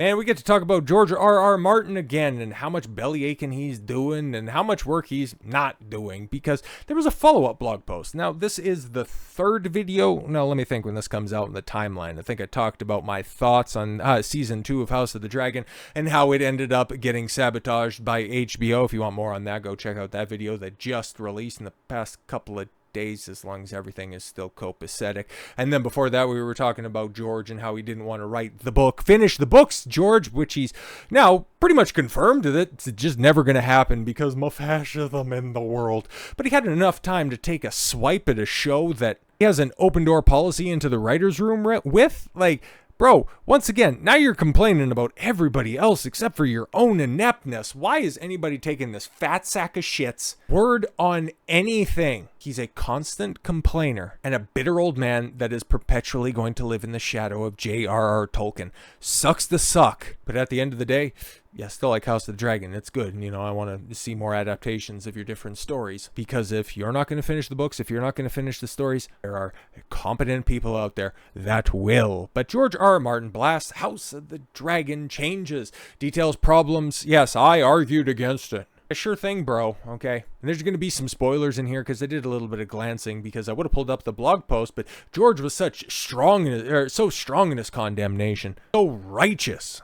And we get to talk about George R.R. Martin again and how much belly aching he's doing and how much work he's not doing, because there was a follow-up blog post. Now, this is the third video. No, let me think when this comes out in the timeline. I think I talked about my thoughts on season 2 of House of the Dragon and how it ended up getting sabotaged by HBO. If you want more on that, go check out that video that just released in the past couple of days, as long as everything is still copacetic. And then before that, we were talking about George and how he didn't want to write the book, finish the books, George, which he's now pretty much confirmed that it's just never going to happen because fascism in the world. But he had enough time to take a swipe at a show that he has an open door policy into the writer's room with. Like, bro, once again, now you're complaining about everybody else except for your own ineptness. Why is anybody taking this fat sack of shit's word on anything? He's a constant complainer and a bitter old man that is perpetually going to live in the shadow of J.R.R. Tolkien. Sucks to suck. But at the end of the day, yeah, still like House of the Dragon. It's good. And, I want to see more adaptations of your different stories. Because if you're not going to finish the books, if you're not going to finish the stories, there are competent people out there that will. But George R.R. Martin blasts House of the Dragon changes, details problems. Yes, I argued against it. A sure thing, bro, okay? And there's going to be some spoilers in here because I did a little bit of glancing because I would have pulled up the blog post, but George was so strong in his condemnation, so righteous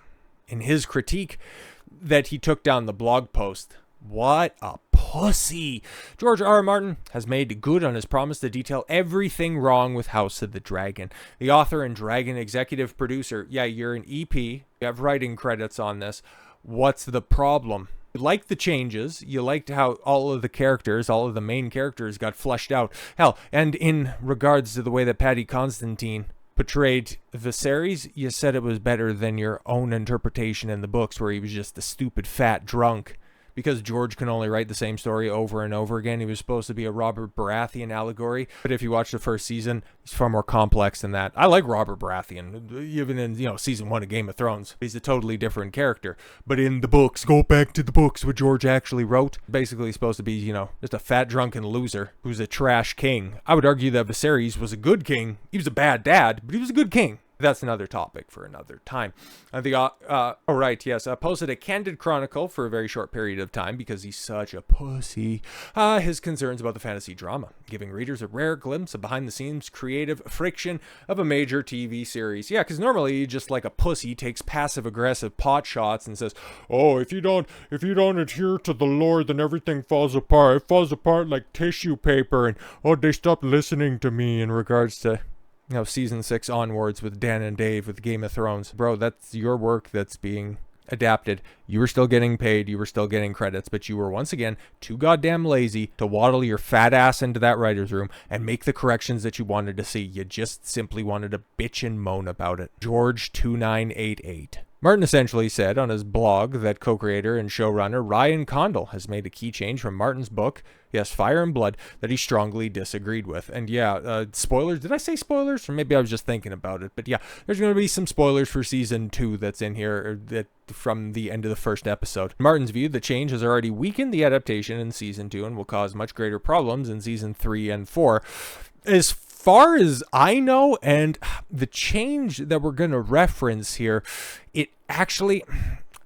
in his critique that he took down the blog post. What a pussy. George R.R. Martin has made good on his promise to detail everything wrong with House of the Dragon. The author and Dragon executive producer, yeah, you're an EP, you have writing credits on this. What's the problem? You liked the changes. You liked how all of the main characters got fleshed out. Hell, and in regards to the way that Paddy Constantine portrayed Viserys, you said it was better than your own interpretation in the books where he was just a stupid fat drunk. Because George can only write the same story over and over again. He was supposed to be a Robert Baratheon allegory. But if you watch the first season, he's far more complex than that. I like Robert Baratheon, even in season 1 of Game of Thrones. He's a totally different character. But in the books, go back to the books what George actually wrote. Basically, he's supposed to be, just a fat drunken loser who's a trash king. I would argue that Viserys was a good king. He was a bad dad, but he was a good king. That's another topic for another time. Posted a candid chronicle for a very short period of time because he's such a pussy. His concerns about the fantasy drama, giving readers a rare glimpse of behind-the-scenes creative friction of a major TV series. Yeah, because normally just like a pussy takes passive-aggressive pot shots and says, "Oh, if you don't adhere to the lore, then everything falls apart. It falls apart like tissue paper, and they stopped listening to me." In regards to season 6 onwards with Dan and Dave with Game of Thrones. Bro, that's your work that's being adapted. You were still getting paid. You were still getting credits, but you were once again too goddamn lazy to waddle your fat ass into that writer's room and make the corrections that you wanted to see. You just simply wanted to bitch and moan about it. George2988. Martin essentially said on his blog that co-creator and showrunner Ryan Condall has made a key change from Martin's book, yes, Fire and Blood, that he strongly disagreed with. And yeah, spoilers. Did I say spoilers? Or maybe I was just thinking about it. But yeah, there's going to be some spoilers for season 2 that's in here from the end of the first episode. In Martin's view, the change has already weakened the adaptation in season 2 and will cause much greater problems in season 3 and 4. As far as I know, and the change that we're going to reference here, it actually,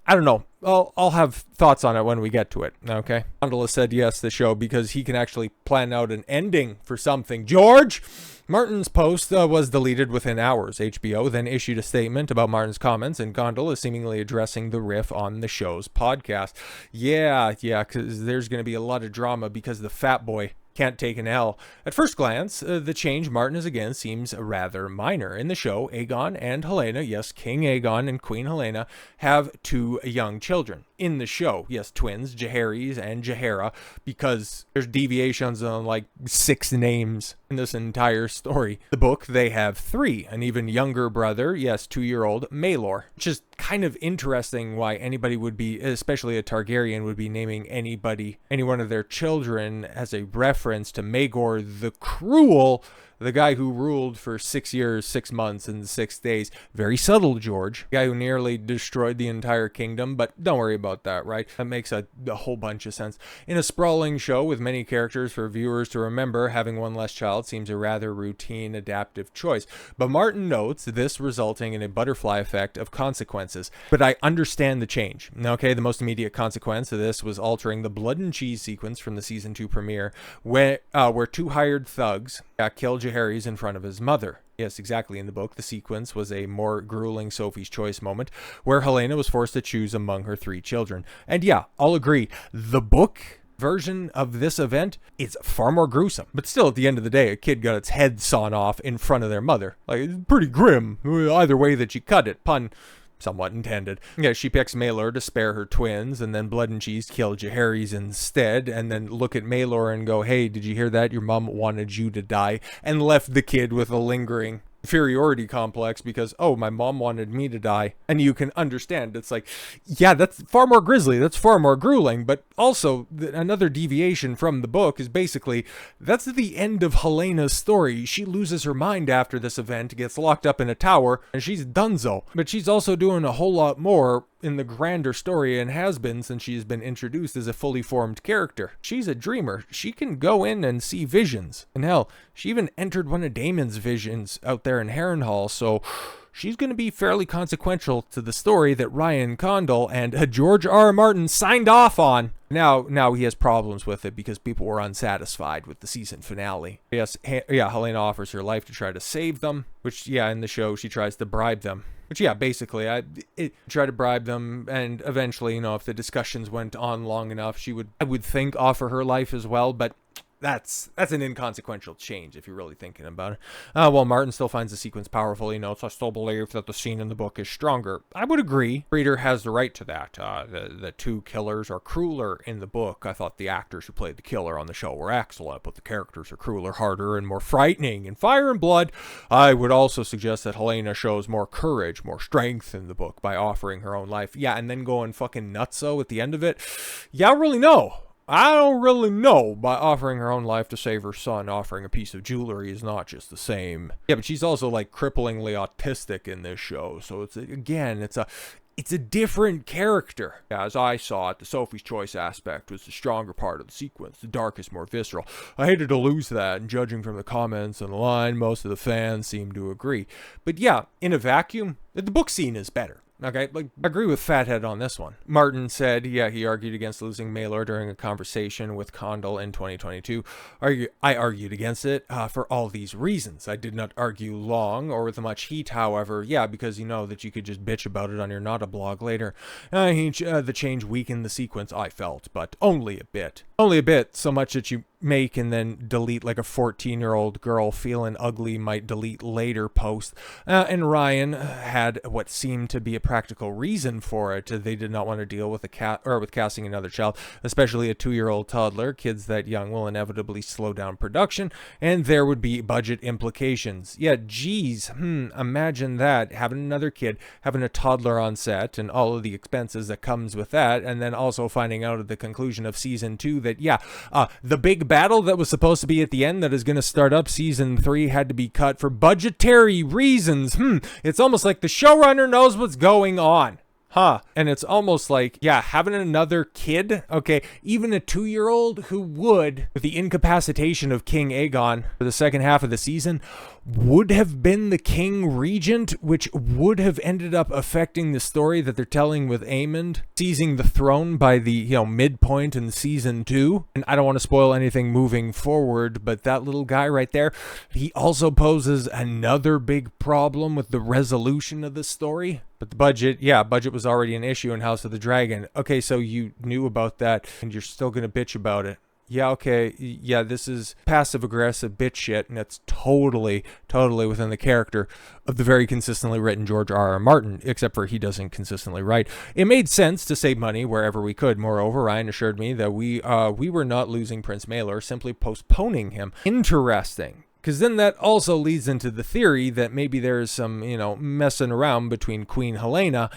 I don't know. I'll have thoughts on it when we get to it, okay? Condall has said yes to the show because he can actually plan out an ending for something. George! Martin's post was deleted within hours. HBO then issued a statement about Martin's comments, and Condall is seemingly addressing the riff on the show's podcast. Yeah, because there's going to be a lot of drama because the fat boy can't take an L. At first glance, the change Martin is again seems rather minor. In the show, Aegon and Helena, yes, King Aegon and Queen Helena, have 2 young children. In the show, yes, twins, Jaehaerys and Jaehaera, because there's deviations on like 6 names in this entire story. The book, they have 3, an even younger brother, yes, 2-year-old Maelor, which is kind of interesting why anybody would be, especially a Targaryen, would be naming any one of their children as a reference to Maegor the Cruel, the guy who ruled for 6 years, 6 months, and 6 days. Very subtle, George. The guy who nearly destroyed the entire kingdom, but don't worry about that, right? That makes a whole bunch of sense. In a sprawling show with many characters for viewers to remember, having one less child seems a rather routine, adaptive choice. But Martin notes this resulting in a butterfly effect of consequences. But I understand the change. Okay, the most immediate consequence of this was altering the blood and cheese sequence from the season 2 premiere, where 2 hired thugs killed Jaehaerys in front of his mother. Yes, exactly. In the book, the sequence was a more grueling Sophie's Choice moment where Helena was forced to choose among her 3 children. And yeah, I'll agree, the book version of this event is far more gruesome. But still, at the end of the day, a kid got its head sawn off in front of their mother. Like, it's pretty grim, either way that you cut it. Pun somewhat intended. Yeah, she picks Maelor to spare her twins, and then Blood and Cheese kill Jaehaerys instead, and then look at Maelor and go, hey, did you hear that? Your mom wanted you to die, and left the kid with a lingering inferiority complex because, oh, my mom wanted me to die. And you can understand, it's like, yeah, that's far more grisly, that's far more grueling, but also another deviation from the book is basically, that's the end of Helena's story. She loses her mind after this event, gets locked up in a tower, and she's donezo. But she's also doing a whole lot more in the grander story and has been since she's been introduced as a fully formed character. She's a dreamer. She can go in and see visions. And hell, she even entered one of Daemon's visions out there in Harrenhal, so she's going to be fairly consequential to the story that Ryan Condall and George R.R. Martin signed off on. Now he has problems with it because people were unsatisfied with the season finale. Yes, Helena offers her life to try to save them, which, yeah, in the show she tries to bribe them. Which, yeah, basically, I try to bribe them, and eventually, you know, if the discussions went on long enough, I would think, offer her life as well, but that's an inconsequential change if you're really thinking about it. While Martin still finds the sequence powerful, he notes, I still believe that the scene in the book is stronger. I would agree. Reader has the right to that. The 2 killers are crueler in the book. I thought the actors who played the killer on the show were excellent, but the characters are crueler, harder, and more frightening. In Fire and Blood, I would also suggest that Helena shows more courage, more strength in the book by offering her own life. Yeah, and then going fucking nutso at the end of it. Yeah, I don't really know. By offering her own life to save her son, offering a piece of jewelry is not just the same. Yeah, but she's also like cripplingly autistic in this show. So it's a different character. As I saw it, the Sophie's Choice aspect was the stronger part of the sequence. The darkest, more visceral. I hated to lose that, and judging from the comments and the line, most of the fans seem to agree. But yeah, in a vacuum, the book scene is better. Okay, like, I agree with Fathead on this one. Martin said, yeah, he argued against losing Maelor during a conversation with Condall in 2022. I argued against it for all these reasons. I did not argue long or with much heat, however. Yeah, because you know that you could just bitch about it on your Not a blog later. The change weakened the sequence, I felt, but only a bit. Only a bit, so much that you make and then delete like a 14-year-old girl feeling ugly might delete later post. And Ryan had what seemed to be a practical reason for it. They did not want to deal with with casting another child, especially a 2-year-old toddler. Kids that young will inevitably slow down production, and there would be budget implications. Yeah, geez, imagine that, having another kid, having a toddler on set, and all of the expenses that comes with that, and then also finding out at the conclusion of season 2 that, yeah, the big battle that was supposed to be at the end that is going to start up season 3 had to be cut for budgetary reasons. It's almost like the showrunner knows what's going on. And it's almost like, yeah, having another kid, okay, even a 2-year-old who would, with the incapacitation of King Aegon for the second half of the season, would have been the king regent, which would have ended up affecting the story that they're telling with Aemond seizing the throne by the, midpoint in season 2. And I don't want to spoil anything moving forward, but that little guy right there, he also poses another big problem with the resolution of the story. But the budget was already an issue in House of the Dragon. Okay, so you knew about that, and you're still gonna bitch about it. Yeah, okay, yeah, this is passive-aggressive bitch shit, and it's totally within the character of the very consistently written George R.R. Martin, except for he doesn't consistently write. It made sense to save money wherever we could. Moreover, Ryan assured me that we were not losing Prince Maelor, simply postponing him. Interesting. Because then that also leads into the theory that maybe there's some, messing around between Queen Helena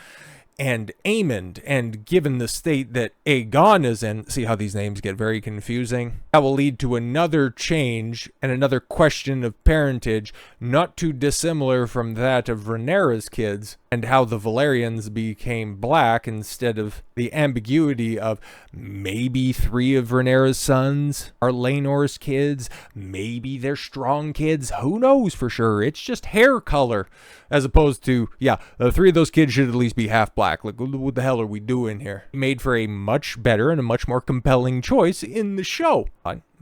and Aemond, and given the state that Aegon is in, see how these names get very confusing? That will lead to another change and another question of parentage, not too dissimilar from that of Rhaenyra's kids, and how the Valyrians became black instead of the ambiguity of maybe 3 of Rhaenyra's sons are Laenor's kids, maybe they're strong kids, who knows for sure, it's just hair color, as opposed to, yeah, 3 of those kids should at least be half black. Like, what the hell are we doing here? Made for a much better and a much more compelling choice in the show.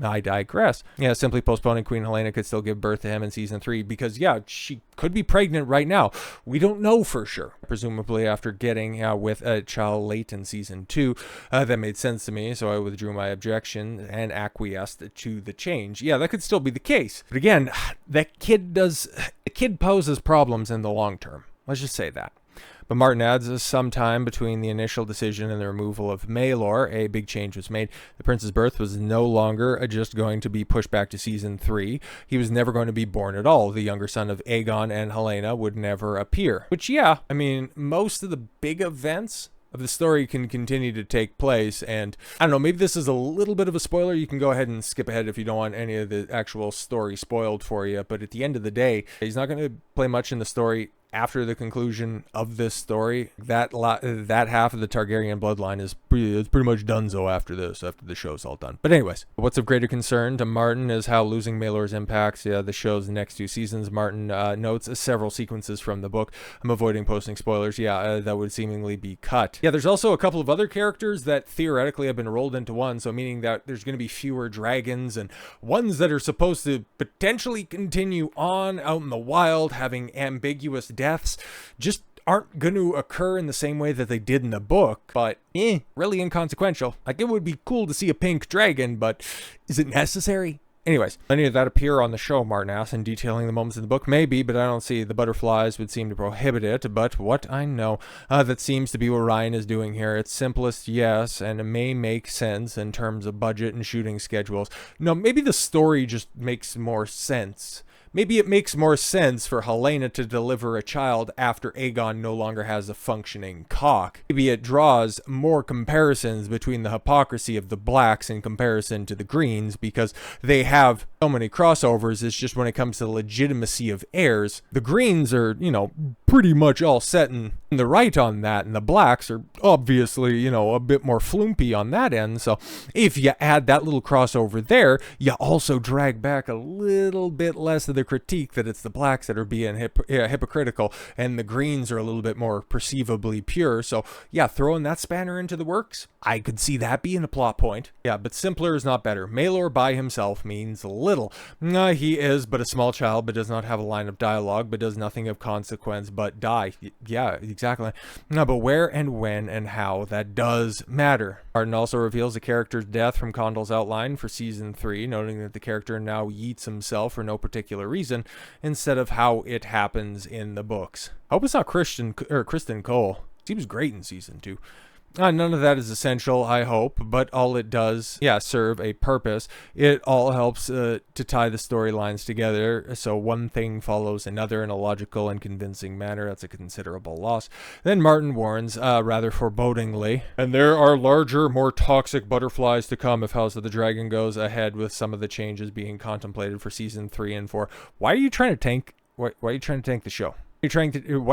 I digress. Yeah, simply postponing Queen Helaena could still give birth to him in season 3 because, yeah, she could be pregnant right now. We don't know for sure. Presumably after getting with a child late in season 2, that made sense to me, so I withdrew my objection and acquiesced to the change. Yeah, that could still be the case. But again, the kid poses problems in the long term. Let's just say that. But Martin adds some time between the initial decision and the removal of Maelor. A big change was made. The prince's birth was no longer just going to be pushed back to season 3. He was never going to be born at all. The younger son of Aegon and Helaena would never appear. Which, yeah, I mean, most of the big events of the story can continue to take place, and I don't know, maybe this is a little bit of a spoiler. You can go ahead and skip ahead if you don't want any of the actual story spoiled for you, but at the end of the day, he's not going to play much in the story after the conclusion of this story. That half of the Targaryen bloodline is pretty much donezo after the show's all done. But anyways, what's of greater concern to Martin is how losing Maelor's impacts the show's next 2 seasons. Martin notes several sequences from the book. I'm avoiding posting spoilers. That would seemingly be cut. Yeah, there's also a couple of other characters that theoretically have been rolled into one, so meaning that there's going to be fewer dragons, and ones that are supposed to potentially continue on out in the wild having ambiguous deaths just aren't going to occur in the same way that they did in the book, but really inconsequential. Like, it would be cool to see a pink dragon, but is it necessary? Anyways, any of that appear on the show, Martin asks, in detailing the moments in the book? Maybe, but I don't see. The butterflies would seem to prohibit it, but what I know, that seems to be what Ryan is doing here. It's simplest, yes, and it may make sense in terms of budget and shooting schedules. No, maybe the story just makes more sense. Maybe it makes more sense for Helaena to deliver a child after Aegon no longer has a functioning cock. Maybe it draws more comparisons between the hypocrisy of the blacks in comparison to the greens, because they have so many crossovers. It's just when it comes to the legitimacy of heirs, the greens are, pretty much all set in the right on that, and the blacks are obviously, a bit more flumpy on that end. So if you add that little crossover there, you also drag back a little bit less of the critique that it's the blacks that are being hypocritical and the greens are a little bit more perceivably pure. So yeah, throwing that spanner into the works, I could see that being a plot point. Yeah, but simpler is not better. Maelor by himself means little. He is but a small child, but does not have a line of dialogue, but does nothing of consequence but die. Yeah, exactly. But where and when and how, that does matter. Martin also reveals the character's death from Condall's outline for season 3, noting that the character now yeets himself for no particular reason, instead of how it happens in the books. I hope it's not Kristen Cole. She was great in season 2. None of that is essential, I hope, but all it does, serve a purpose. It all helps to tie the storylines together, so one thing follows another in a logical and convincing manner. That's a considerable loss. Then Martin warns, rather forebodingly, and there are larger, more toxic butterflies to come if House of the Dragon goes ahead with some of the changes being contemplated for season 3 and 4. Why are you trying to tank? Why are you trying to tank the show? Why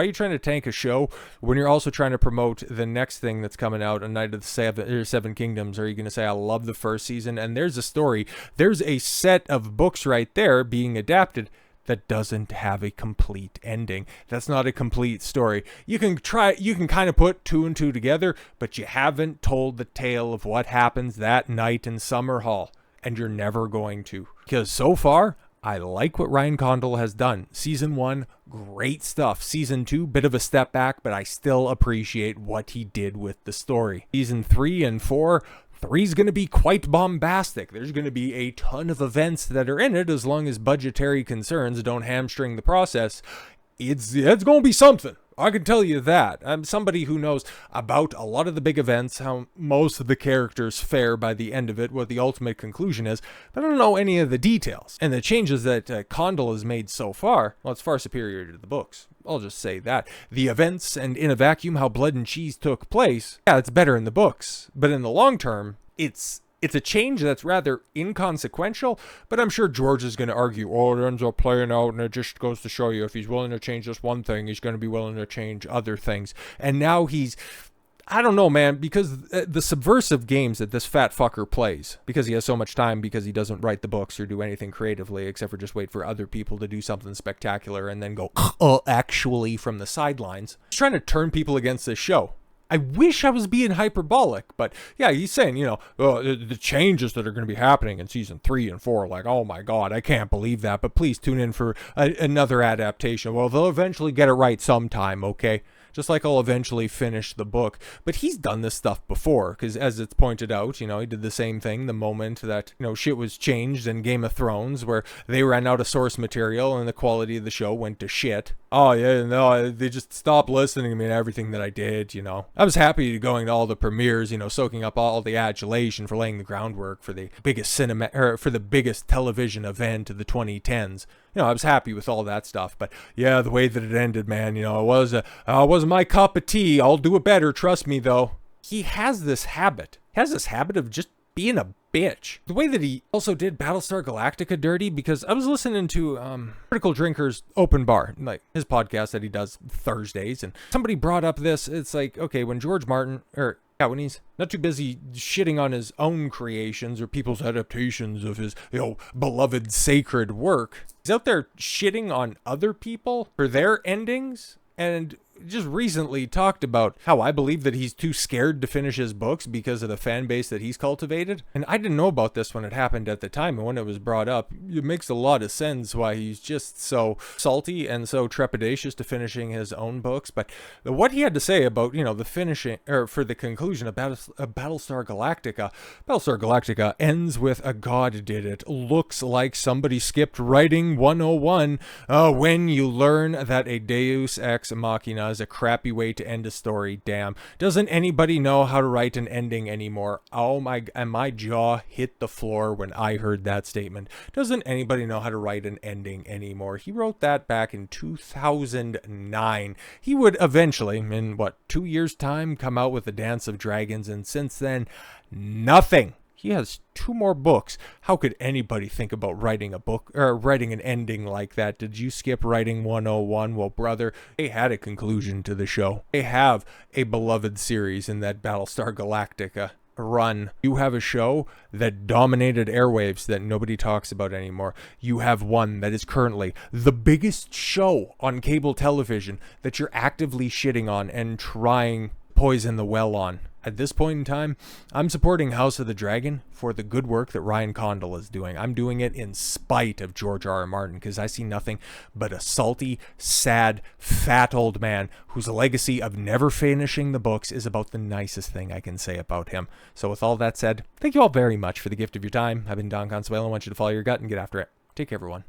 are you trying to tank a show when you're also trying to promote the next thing that's coming out, A Night of the Seven Kingdoms? Are you going to say, I love the first season, and there's a story, there's a set of books right there being adapted that doesn't have a complete ending. That's not a complete story. You can kind of put 2 and 2 together, but you haven't told the tale of what happens that night in Summerhall, and you're never going to. Because so far, I like what Ryan Condall has done. Season 1, great stuff. Season 2, bit of a step back, but I still appreciate what he did with the story. Season 3 and 4, 3's going to be quite bombastic. There's going to be a ton of events that are in it, as long as budgetary concerns don't hamstring the process. It's going to be something. I can tell you that. I'm somebody who knows about a lot of the big events, how most of the characters fare by the end of it, what the ultimate conclusion is, but I don't know any of the details. And the changes that Condall has made so far, well, it's far superior to the books. I'll just say that. The events and in a vacuum, how Blood and Cheese took place, yeah, it's better in the books. But in the long term, it's a change that's rather inconsequential, but I'm sure George is going to argue, oh, it ends up playing out, and it just goes to show you if he's willing to change this one thing, he's going to be willing to change other things. And now I don't know, man, because the subversive games that this fat fucker plays, because he has so much time, because he doesn't write the books or do anything creatively, except for just wait for other people to do something spectacular and then go, actually, from the sidelines. He's trying to turn people against this show. I wish I was being hyperbolic, but yeah, he's saying, the changes that are going to be happening in season 3 and 4, like, oh my God, I can't believe that, but please tune in for another adaptation. Well, they'll eventually get it right sometime, okay? Just like I'll eventually finish the book. But he's done this stuff before, because as it's pointed out, he did the same thing the moment that, shit was changed in Game of Thrones, where they ran out of source material and the quality of the show went to shit. Oh, yeah, no, they just stopped listening to me and everything that I did, I was happy going to all the premieres, soaking up all the adulation for laying the groundwork for the biggest for the biggest television event of the 2010s. I was happy with all that stuff, but yeah, the way that it ended, man, it wasn't my cup of tea. I'll do it better, trust me, though. He has this habit. Of just being a bitch. The way that he also did Battlestar Galactica dirty, because I was listening to Critical Drinker's Open Bar, like his podcast that he does Thursdays, and somebody brought up this. It's like, okay, when George Martin, when he's not too busy shitting on his own creations or people's adaptations of his, beloved sacred work, he's out there shitting on other people for their endings. And just recently talked about how I believe that he's too scared to finish his books because of the fan base that he's cultivated. And I didn't know about this when it happened at the time, and when it was brought up, it makes a lot of sense why he's just so salty and so trepidatious to finishing his own books. But what he had to say about, the finishing, or for the conclusion of Battlestar Galactica ends with a God did it. Looks like somebody skipped writing 101 when you learn that a Deus Ex Machina is a crappy way to end a story. Damn. Doesn't anybody know how to write an ending anymore? Oh my, and my jaw hit the floor when I heard that statement. Doesn't anybody know how to write an ending anymore? He wrote that back in 2009. He would eventually, in 2 years' time, come out with The Dance of Dragons, and since then, nothing. He has 2 more books. How could anybody think about writing a book or writing an ending like that? Did you skip writing 101? Well, brother, they had a conclusion to the show. They have a beloved series in that Battlestar Galactica run. You have a show that dominated airwaves that nobody talks about anymore. You have one that is currently the biggest show on cable television that you're actively shitting on and trying to poison the well on. At this point in time, I'm supporting House of the Dragon for the good work that Ryan Condall is doing. I'm doing it in spite of George R.R. Martin, because I see nothing but a salty, sad, fat old man whose legacy of never finishing the books is about the nicest thing I can say about him. So with all that said, thank you all very much for the gift of your time. I've been Don Consuelo. I want you to follow your gut and get after it. Take care, everyone.